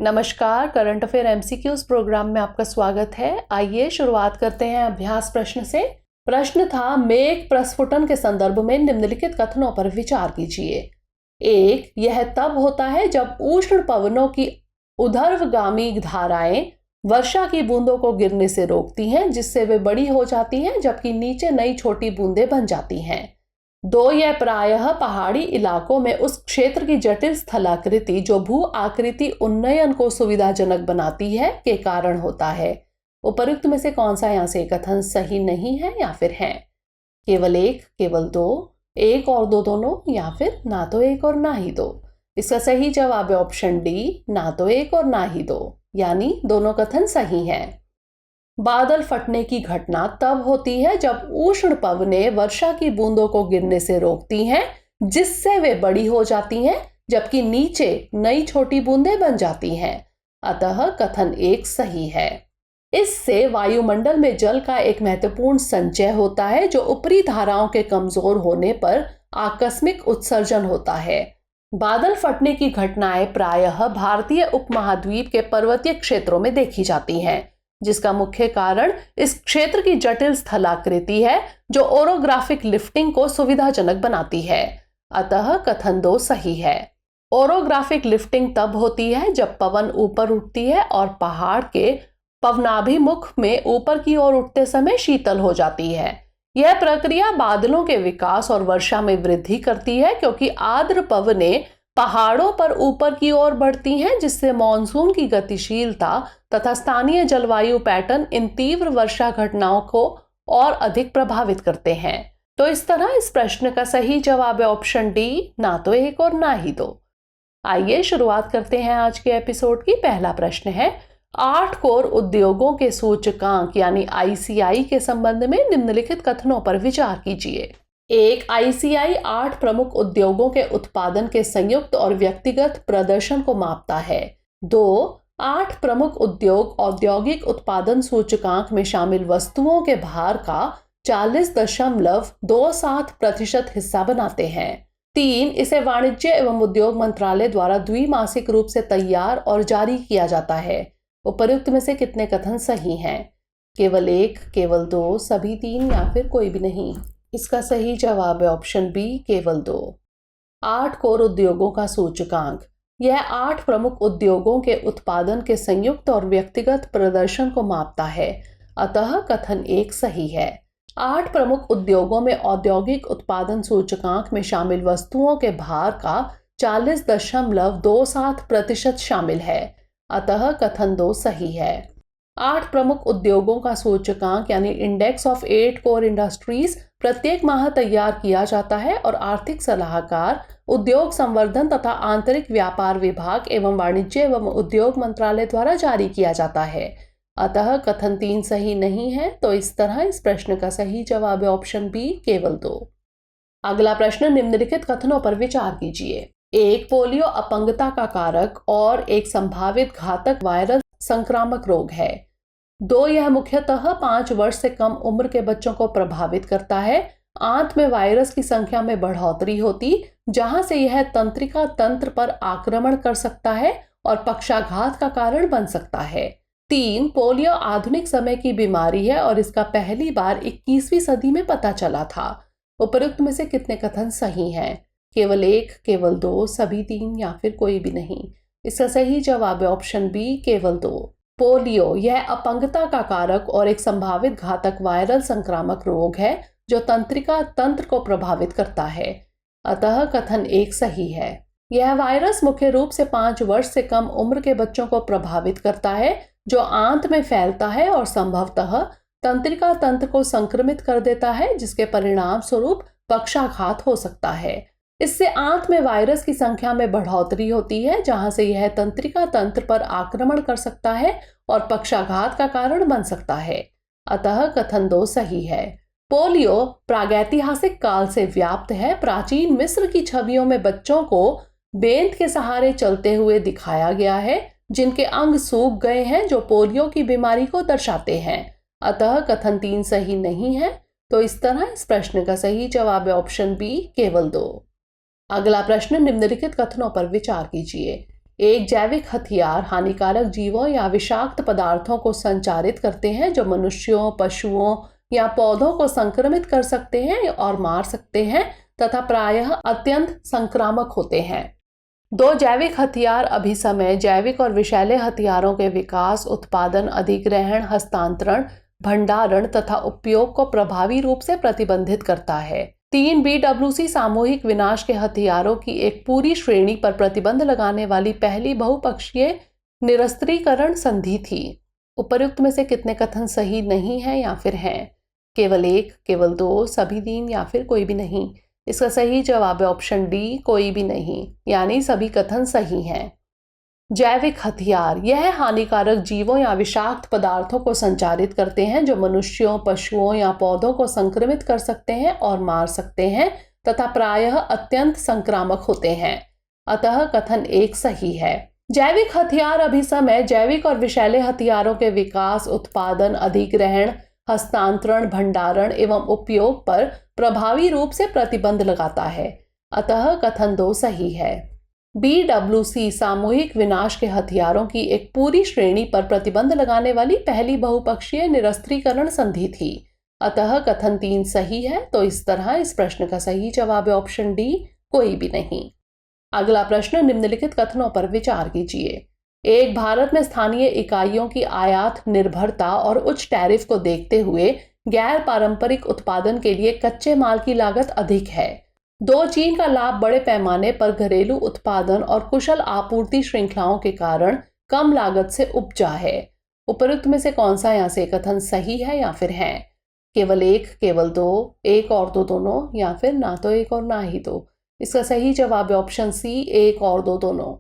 नमस्कार, current affair MCQs programme में आपका स्वागत है। आइए शुरुआत करते हैं अभ्यास प्रश्न से। प्रश्न था, मेघ प्रस्फुटन के संदर्भ में निम्नलिखित कथनों पर विचार कीजिए। एक, यह तब होता है जब उष्ण पवनों की ऊर्ध्वगामी धाराएं वर्षा की बूंदों को गिरने से रोकती हैं, जिससे वे बड़ी हो जाती हैं, जबकि नीचे नई छोटी बूंदें बन जाती हैं। दो, यह प्रायः पहाड़ी इलाकों में उस क्षेत्र की जटिल स्थलाकृति जो भू आकृति उन्नयन को सुविधाजनक बनाती है के कारण होता है। उपर्युक्त में से कौन सा यहाँ से कथन सही नहीं है या फिर है? केवल एक, केवल दो, एक और दो दोनों, या फिर ना तो एक और ना ही दो। इसका सही जवाब है ऑप्शन डी, ना तो एक और ना ही दो, यानी दोनों कथन सही हैं। बादल फटने की घटना तब होती है जब उष्ण पवनें वर्षा की बूंदों को गिरने से रोकती हैं, जिससे वे बड़ी हो जाती हैं, जबकि नीचे नई छोटी बूंदें बन जाती हैं। अतः कथन एक सही है। इससे वायुमंडल में जल का एक महत्वपूर्ण संचय होता है, जो ऊपरी धाराओं के कमजोर होने पर आकस्मिक उत्सर्जन होता है। बादल फटने की घटनाएं प्रायः भारतीय उपमहाद्वीप के पर्वतीय क्षेत्रों में देखी जाती हैं, जिसका मुख्य कारण इस क्षेत्र की जटिल स्थलाकृति है, जो ओरोग्राफिक लिफ्टिंग को सुविधाजनक बनाती है। अतः कथन दो सही है। ओरोग्राफिक लिफ्टिंग तब होती है जब पवन ऊपर उठती है और पहाड़ के पवनाभिमुख में ऊपर की ओर उठते समय शीतल हो जाती है। यह प्रक्रिया बादलों के विकास और वर्षा में वृद्धि करती है, क्योंकि आर्द्र पवनें पहाड़ों पर ऊपर की ओर बढ़ती हैं, जिससे मॉनसून की गतिशीलता तथा स्थानीय जलवायु पैटर्न इन तीव्र वर्षा घटनाओं को और अधिक प्रभावित करते हैं। तो इस तरह इस प्रश्न का सही जवाब है ऑप्शन डी, ना तो एक और ना ही दो। आइए शुरुआत करते हैं आज के एपिसोड की। पहला प्रश्न है, 8 कोर उद्योगों के सूचकांक यानी आईसीआई के संबंध में निम्नलिखित कथनों पर विचार कीजिए। एक, आईसीआई 8 प्रमुख उद्योगों के उत्पादन के संयुक्त और व्यक्तिगत प्रदर्शन को मापता है। 2, 8 प्रमुख उद्योग औद्योगिक उत्पादन सूचकांक में शामिल वस्तुओं के भार का 40.27% हिस्सा बनाते हैं। 3, इसे वाणिज्य एवं उद्योग मंत्रालय द्वारा द्विमासिक रूप से तैयार और जारी किया जाता है। उपर्युक्त में से कितने कथन सही हैं? केवल एक, केवल दो, सभी तीन, या फिर कोई भी नहीं। इसका सही जवाब है ऑप्शन बी, केवल दो। 8 कोर उद्योगों का सूचकांक, यह 8 प्रमुख उद्योगों के उत्पादन के संयुक्त और व्यक्तिगत प्रदर्शन को मापता है। अतः कथन एक सही है। 8 प्रमुख उद्योगों में औद्योगिक उत्पादन सूचकांक में शामिल वस्तुओं के भार का 40.27% शामिल है। अतः कथन दो सही है। 8 प्रमुख उद्योगों का सूचकांक यानी इंडेक्स ऑफ 8 कोर इंडस्ट्रीज प्रत्येक माह तैयार किया जाता है और आर्थिक सलाहकार, उद्योग संवर्धन तथा आंतरिक व्यापार विभाग एवं वाणिज्य एवं उद्योग मंत्रालय द्वारा जारी किया जाता है। अतः कथन 3 सही नहीं है। तो इस तरह इस प्रश्न का सही जवाब है ऑप्शन बी, केवल 2। अगला प्रश्न, निम्नलिखित कथनों पर विचार कीजिए। एक, पोलियो अपंगता का कारक और एक संभावित घातक वायरल संक्रामक रोग है। 2, यह मुख्यतः 5 वर्ष से कम उम्र के बच्चों को प्रभावित करता है। आंत में वायरस की संख्या में बढ़ोतरी होती, जहां से यह तंत्रिका तंत्र पर आक्रमण कर सकता है और पक्षाघात का कारण बन सकता है। 3, पोलियो आधुनिक समय की बीमारी है और इसका पहली बार 21वीं सदी में पता चला था। उपर्युक्त में से कितने कथन सही हैं? केवल एक, केवल दो, सभी तीन, या फिर कोई भी नहीं। इसका सही जवाब है ऑप्शन बी, केवल 2। पोलियो यह अपंगता का कारक और एक संभावित घातक वायरल संक्रामक रोग है, जो तंत्रिका तंत्र को प्रभावित करता है। अतः कथन एक सही है। यह वायरस मुख्य रूप से 5 वर्ष से कम उम्र के बच्चों को प्रभावित करता है, जो आंत में फैलता है और संभवतः तंत्रिका तंत्र को संक्रमित कर देता है, जिसके परिणाम स्वरूप पक्षाघात हो सकता है। इससे आंत में वायरस की संख्या में बढ़ोतरी होती है, जहां से यह तंत्रिका तंत्र पर आक्रमण कर सकता है और पक्षाघात का कारण बन सकता है। अतः कथन 2 सही है। पोलियो प्रागैतिहासिक काल से व्याप्त है। प्राचीन मिस्र की छवियों में बच्चों को बेंत के सहारे चलते हुए दिखाया गया है, जिनके अंग सूख गए हैं, जो पोलियो की बीमारी को दर्शाते हैं। अतः कथन 3 सही नहीं है। तो इस तरह इस प्रश्न का सही जवाब है ऑप्शन बी, केवल 2। अगला प्रश्न, निम्नलिखित कथनों पर विचार कीजिए। एक जैविक हथियार हानिकारक जीवों या विषाक्त पदार्थों को संचारित करते हैं जो मनुष्यों, पशुओं या पौधों को संक्रमित कर सकते हैं और मार सकते हैं तथा प्रायः अत्यंत संक्रामक होते हैं। दो जैविक हथियार अभिसमय जैविक और विषैले हथियारों के विकास, उत्पादन, अधिग्रहण, हस्तांतरण, भंडारण तथा उपयोग को प्रभावी रूप से प्रतिबंधित करता है। 3 BWC सामूहिक विनाश के हथियारों की एक पूरी श्रेणी पर प्रतिबंध लगाने वाली पहली बहुपक्षीय निरस्त्रीकरण संधि थी। उपर्युक्त में से कितने कथन सही नहीं है या फिर हैं? केवल 1, केवल 2, सभी 3 या फिर कोई भी नहीं। इसका सही जवाब है ऑप्शन डी, कोई भी नहीं, यानी सभी कथन सही हैं। जैविक हथियार यह हानिकारक जीवों या विषाक्त पदार्थों को संचारित करते हैं जो मनुष्यों, पशुओं या पौधों को संक्रमित कर सकते हैं और मार सकते हैं तथा प्रायः अत्यंत संक्रामक होते हैं। अतः कथन 1 सही है। जैविक हथियार अभिसमय जैविक और विषैले हथियारों के विकास, उत्पादन, अधिग्रहण, हस्तांतरण, भंडारण एवं उपयोग पर प्रभावी रूप से प्रतिबंध लगाता है। अतः कथन 2 सही है। BWC सामूहिक विनाश के हथियारों की एक पूरी श्रेणी पर प्रतिबंध लगाने वाली पहली बहुपक्षीय निरस्त्रीकरण संधि थी। अतः कथन 3 सही है। तो इस तरह इस प्रश्न का सही जवाब है ऑप्शन डी, कोई भी नहीं। अगला प्रश्न, निम्नलिखित कथनों पर विचार कीजिए। एक, भारत में स्थानीय इकाइयों की आयात निर्भरता और उच्च टैरिफ को देखते हुए गैर पारंपरिक उत्पादन के लिए कच्चे माल की लागत अधिक है। 2, चीन का लाभ बड़े पैमाने पर घरेलू उत्पादन और कुशल आपूर्ति श्रृंखलाओं के कारण कम लागत से उपजा है। उपरोक्त में से कौन सा यहाँ से कथन सही है या फिर है? केवल 1, केवल 2, 1 और 2 दोनों, या फिर ना तो 1 और ना ही 2। इसका सही जवाब है ऑप्शन सी, 1 और 2 दोनों।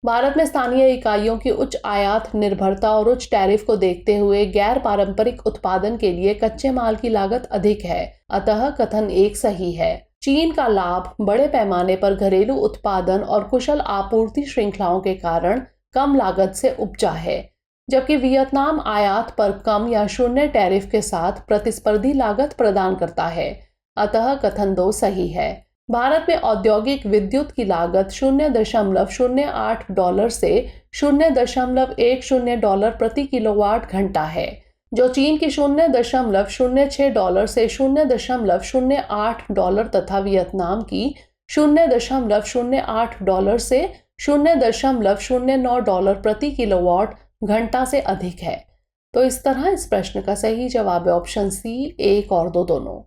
भारत में स्थानीय इकाइयों की उच्च आयात निर्भरता और उच्च टैरिफ को देखते हुए गैर पारंपरिक उत्पादन के लिए कच्चे माल की लागत अधिक है। अतः कथन 1 सही है। चीन का लाभ बड़े पैमाने पर घरेलू उत्पादन और कुशल आपूर्ति श्रृंखलाओं के कारण कम लागत से उपजा है, जबकि वियतनाम आयात पर कम या शून्य टैरिफ के साथ प्रतिस्पर्धी लागत प्रदान करता है। अतः कथन 2 सही है। भारत में औद्योगिक विद्युत की लागत $0.08 से $0.10 प्रति किलोवाट घंटा है, जो चीन की $0.06 से $0.08 तथा वियतनाम की $0.08 से $0.09 प्रति किलोवाट घंटा से अधिक है। तो इस तरह इस प्रश्न का सही जवाब है ऑप्शन सी, 1 और 2 दोनों।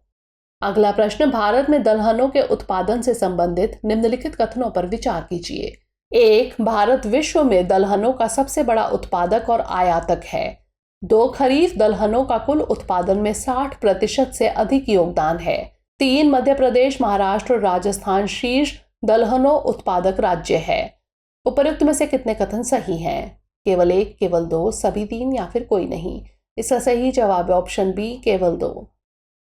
अगला प्रश्न, भारत में दलहनों के उत्पादन से संबंधित निम्नलिखित कथनों पर विचार कीजिए। 1, भारत विश्व में दलहनों का सबसे बड़ा उत्पादक और आयातक है। 2, खरीफ दलहनों का कुल उत्पादन में 60% से अधिक योगदान है। 3, मध्य प्रदेश, महाराष्ट्र और राजस्थान शीर्ष दलहनों उत्पादक राज्य है। उपर्युक्त में से कितने कथन सही हैं? केवल 1, केवल 2, सभी 3 या फिर कोई नहीं। इसका सही जवाब है ऑप्शन बी, केवल 2।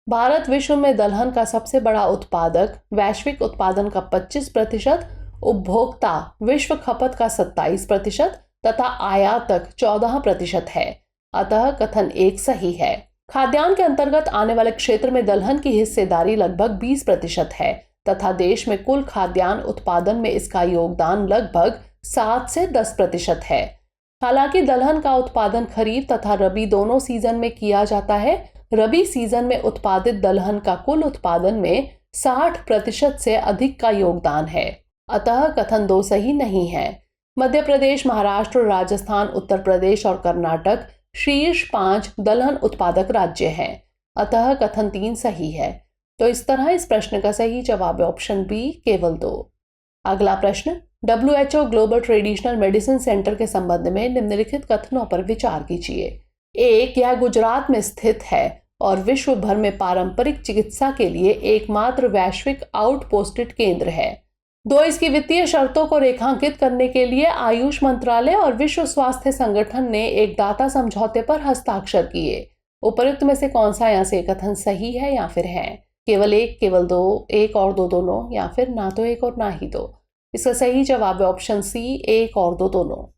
भारत विश्व में दलहन का सबसे बड़ा उत्पादक, वैश्विक उत्पादन का 25%, उपभोक्ता विश्व खपत का 27% तथा आयातक 14% है। अतः कथन 1 सही है। खाद्यान्न के अंतर्गत आने वाले क्षेत्र में दलहन की हिस्सेदारी लगभग 20% है तथा देश में कुल खाद्यान्न उत्पादन में इसका योगदान लगभग 7 से 10% है। हालांकि दलहन का उत्पादन खरीफ तथा रबी दोनों सीजन में किया जाता है। रबी सीजन में उत्पादित दलहन का कुल उत्पादन में 60% से अधिक का योगदान है। अतः कथन 2 सही नहीं है। मध्य प्रदेश, महाराष्ट्र, राजस्थान, उत्तर प्रदेश और कर्नाटक शीर्ष 5 दलहन उत्पादक राज्य हैं। अतः कथन 3 सही है। तो इस तरह इस प्रश्न का सही जवाब है ऑप्शन बी, केवल 2। अगला प्रश्न, WHO global traditional medicine centre के संबंध में निम्नलिखित कथनों पर विचार कीजिए। 1, यह गुजरात में स्थित है और विश्व भर में पारंपरिक चिकित्सा के लिए एकमात्र वैश्विक आउटपोस्टेड केंद्र है। 2, इसकी वित्तीय शर्तों को रेखांकित करने के लिए आयुष मंत्रालय और विश्व स्वास्थ्य संगठन ने एक दाता समझौते पर हस्ताक्षर किए। उपर्युक्त में से कौन सा यहाँ से कथन सही है या फिर है? केवल 1, केवल 2, 1 और 2 दोनों, या फिर ना तो 1 और ना ही 2। इसका सही जवाब है ऑप्शन सी, 1 और 2 दोनों।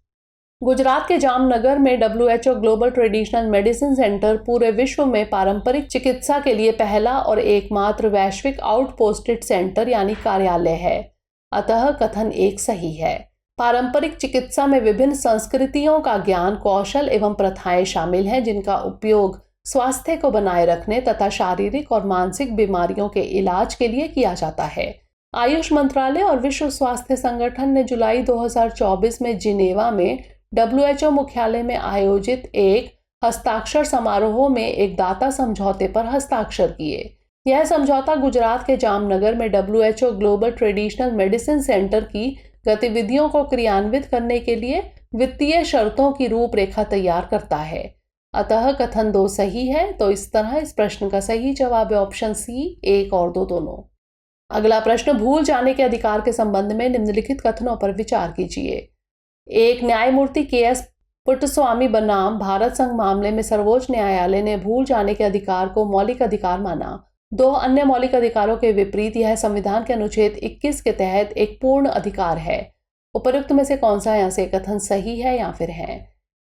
गुजरात के जामनगर में WHO global traditional medicine centre पूरे विश्व में पारंपरिक चिकित्सा के लिए पहला और एकमात्र वैश्विक आउटपोस्टेड सेंटर यानी कार्यालय है। अतः कथन 1 सही है। पारंपरिक चिकित्सा में विभिन्न संस्कृतियों का ज्ञान, कौशल एवं प्रथाएं शामिल हैं जिनका उपयोग स्वास्थ्य को बनाए रखने तथा शारीरिक और मानसिक बीमारियों के इलाज के लिए किया जाता है। आयुष मंत्रालय और विश्व स्वास्थ्य संगठन ने जुलाई 2024 में जिनेवा में WHO मुख्यालय में आयोजित एक हस्ताक्षर समारोह में एक दाता समझौते पर हस्ताक्षर किए। यह समझौता गुजरात के जामनगर में WHO global traditional medicine centre की गतिविधियों को क्रियान्वित करने के लिए वित्तीय शर्तों की रूपरेखा तैयार करता है। अतः कथन 2 सही है, तो इस तरह इस प्रश्न का सही जवाब है ऑप्शन सी, 1 और 2 दोनों। अगला प्रश्न, भूल जाने के अधिकार के संबंध में निम्नलिखित कथनों पर विचार कीजिए। एक, न्यायमूर्ति KS पुट्टस्वामी बनाम भारत संघ मामले में सर्वोच्च न्यायालय ने भूल जाने के अधिकार को मौलिक अधिकार माना। 2, अन्य मौलिक अधिकारों के विपरीत यह संविधान के अनुच्छेद 21 के तहत एक पूर्ण अधिकार है। उपर्युक्त में से कौन सा यहाँ से कथन सही है या फिर है?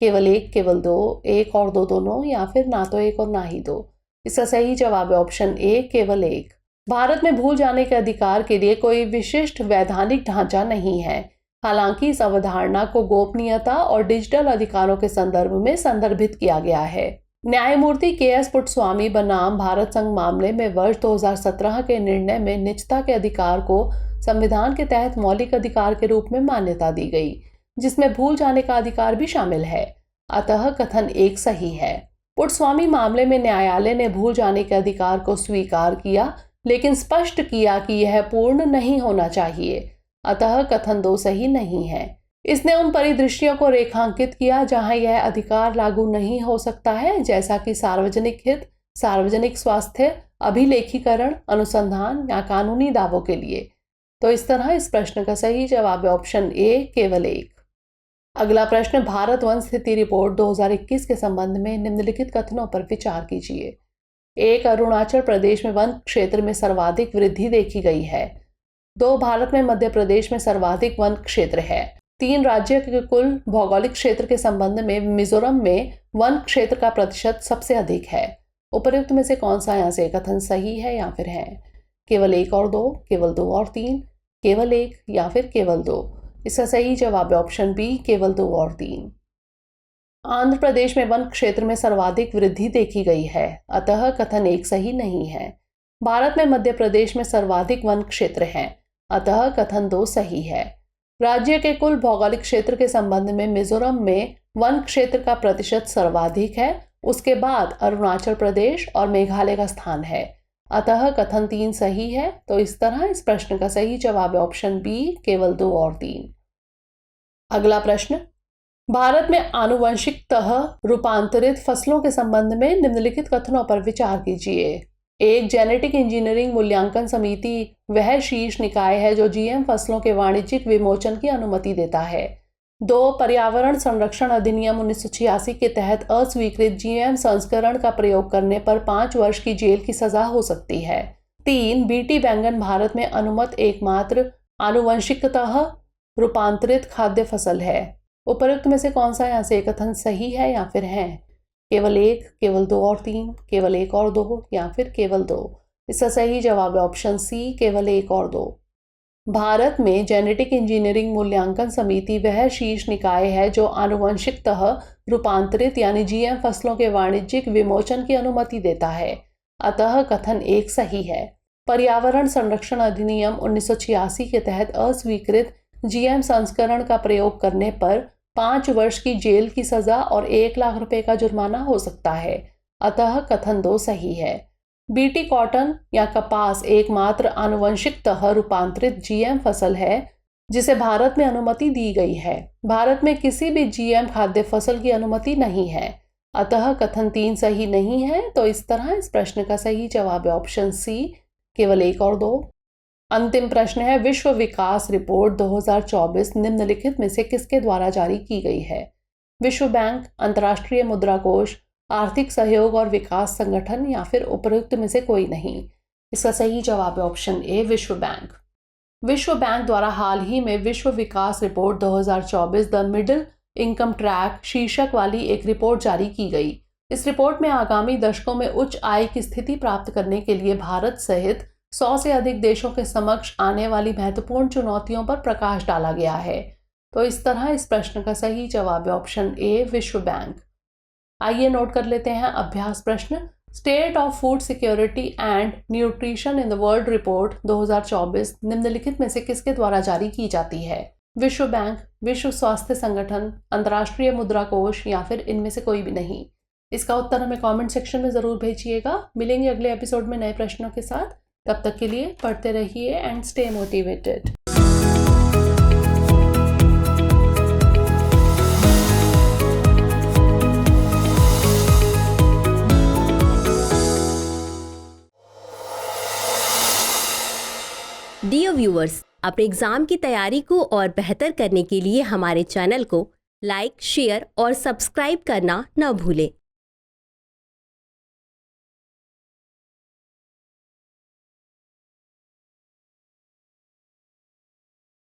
केवल 1, केवल 2, 1 और 2 दोनों, या फिर ना तो 1 और ना ही 2। इसका सही जवाब है ऑप्शन ए, केवल 1। भारत में भूल जाने के अधिकार के लिए कोई विशिष्ट वैधानिक ढांचा नहीं है। हालांकि इस अवधारणा को गोपनीयता और डिजिटल अधिकारों के संदर्भ में संदर्भित किया गया है। न्यायमूर्ति KS पुट्टस्वामी बनाम भारत संघ मामले में वर्ष 2017 के निर्णय में निजता के अधिकार को संविधान के तहत मौलिक अधिकार के रूप में मान्यता दी गई, जिसमें भूल जाने का अधिकार भी शामिल है। अतः कथन 1 सही है। पुट्टस्वामी मामले में न्यायालय ने भूल जाने के अधिकार को स्वीकार किया, लेकिन स्पष्ट किया कि यह पूर्ण नहीं होना चाहिए। अतः कथन 2 सही नहीं है। इसने उन परिदृश्यों को रेखांकित किया जहां यह अधिकार लागू नहीं हो सकता है, जैसा कि सार्वजनिक हित, सार्वजनिक स्वास्थ्य, अभिलेखीकरण, अनुसंधान या कानूनी दावों के लिए। तो इस तरह इस प्रश्न का सही जवाब है ऑप्शन ए, केवल 1। अगला प्रश्न, भारत वन स्थिति रिपोर्ट 2021 के संबंध में निम्नलिखित कथनों पर विचार कीजिए। 1, अरुणाचल प्रदेश में वन क्षेत्र में सर्वाधिक वृद्धि देखी गई है। 2, भारत में मध्य प्रदेश में सर्वाधिक वन क्षेत्र है। 3, राज्य के कुल भौगोलिक क्षेत्र के संबंध में मिजोरम में वन क्षेत्र का प्रतिशत सबसे अधिक है। उपर्युक्त में से कौन सा यहाँ से कथन सही है या फिर है? केवल 1 और 2, केवल 2 और 3, केवल 1 या फिर केवल 2। इसका सही जवाब है ऑप्शन बी, केवल 2 और 3। आंध्र प्रदेश में वन क्षेत्र में सर्वाधिक वृद्धि देखी गई है। अतः कथन 1 सही नहीं है। भारत में मध्य प्रदेश में सर्वाधिक वन क्षेत्र है। अतः कथन 2 सही है। राज्य के कुल भौगोलिक क्षेत्र के संबंध में मिजोरम में वन क्षेत्र का प्रतिशत सर्वाधिक है। उसके बाद अरुणाचल प्रदेश और मेघालय का स्थान है। अतः कथन 3 सही है। तो इस तरह इस प्रश्न का सही जवाब है ऑप्शन बी, केवल 2 और 3। अगला प्रश्न, भारत में आनुवंशिकतः रूपांतरित फसलों के संबंध में निम्नलिखित कथनों पर विचार कीजिए। 1, जेनेटिक इंजीनियरिंग मूल्यांकन समिति वह शीर्ष निकाय है जो GM फसलों के वाणिज्यिक विमोचन की अनुमति देता है। 2, पर्यावरण संरक्षण अधिनियम 1986 के तहत अस्वीकृत GM संस्करण का प्रयोग करने पर 5 वर्ष की जेल की सजा हो सकती है। 3, BT बैंगन भारत में अनुमत एकमात्र आनुवंशिकतः रूपांतरित खाद्य फसल है। उपर्युक्त में से कौन सा यहाँ से कथन सही है या फिर है? केवल 1, केवल 2 और 3, केवल 1 और 2, या फिर केवल 2। इसका सही जवाब है ऑप्शन सी, केवल 1 और 2। भारत में जेनेटिक इंजीनियरिंग मूल्यांकन समिति वह शीर्ष निकाय है जो आनुवंशिकतः रूपांतरित यानी GM फसलों के वाणिज्यिक विमोचन की अनुमति देता है। अतः कथन 1 सही है। पर्यावरण संरक्षण अधिनियम 1986 के तहत अस्वीकृत GM संस्करण का प्रयोग करने पर 5 वर्ष की जेल की सजा और 1 लाख रुपए का जुर्माना हो सकता है। अतः कथन 2 सही है। BT कॉटन या कपास एकमात्र आनुवंशिकतः रूपांतरित GM फसल है जिसे भारत में अनुमति दी गई है। भारत में किसी भी GM खाद्य फसल की अनुमति नहीं है। अतः कथन 3 सही नहीं है। तो इस तरह इस प्रश्न का सही जवाब है ऑप्शन सी, केवल 1 और 2। अंतिम प्रश्न है, विश्व विकास रिपोर्ट 2024 निम्नलिखित में से किसके द्वारा जारी की गई है? विश्व बैंक, अंतर्राष्ट्रीय मुद्रा कोष, आर्थिक सहयोग और विकास संगठन, या फिर उपरोक्त में से कोई नहीं। इसका सही जवाब है ऑप्शन ए, विश्व बैंक। विश्व बैंक द्वारा हाल ही में विश्व विकास report 2024 the middle income trap शीर्षक वाली एक रिपोर्ट जारी की गई। इस रिपोर्ट में आगामी दशकों में उच्च आय की स्थिति प्राप्त करने के लिए भारत सहित 100 से अधिक देशों के समक्ष आने वाली महत्वपूर्ण चुनौतियों पर प्रकाश डाला गया है। तो इस तरह इस प्रश्न का सही जवाब है ऑप्शन ए, विश्व बैंक। आइए नोट कर लेते हैं अभ्यास प्रश्न। State of food security and nutrition in the world report 2024 निम्नलिखित में से किसके द्वारा जारी की जाती है? विश्व बैंक, विश्व स्वास्थ्य संगठन, अंतर्राष्ट्रीय मुद्रा कोष या फिर इनमें से कोई भी नहीं। इसका उत्तर हमें कमेंट सेक्शन में ज़रूर भेजिएगा। मिलेंगे अगले एपिसोड में नए प्रश्नों के साथ। तब तक के लिए पढ़ते रहिए and stay motivated. Dear viewers, अपने एग्जाम की तैयारी को और बेहतर करने के लिए हमारे चैनल को लाइक, शेयर और सब्सक्राइब करना न भूलें।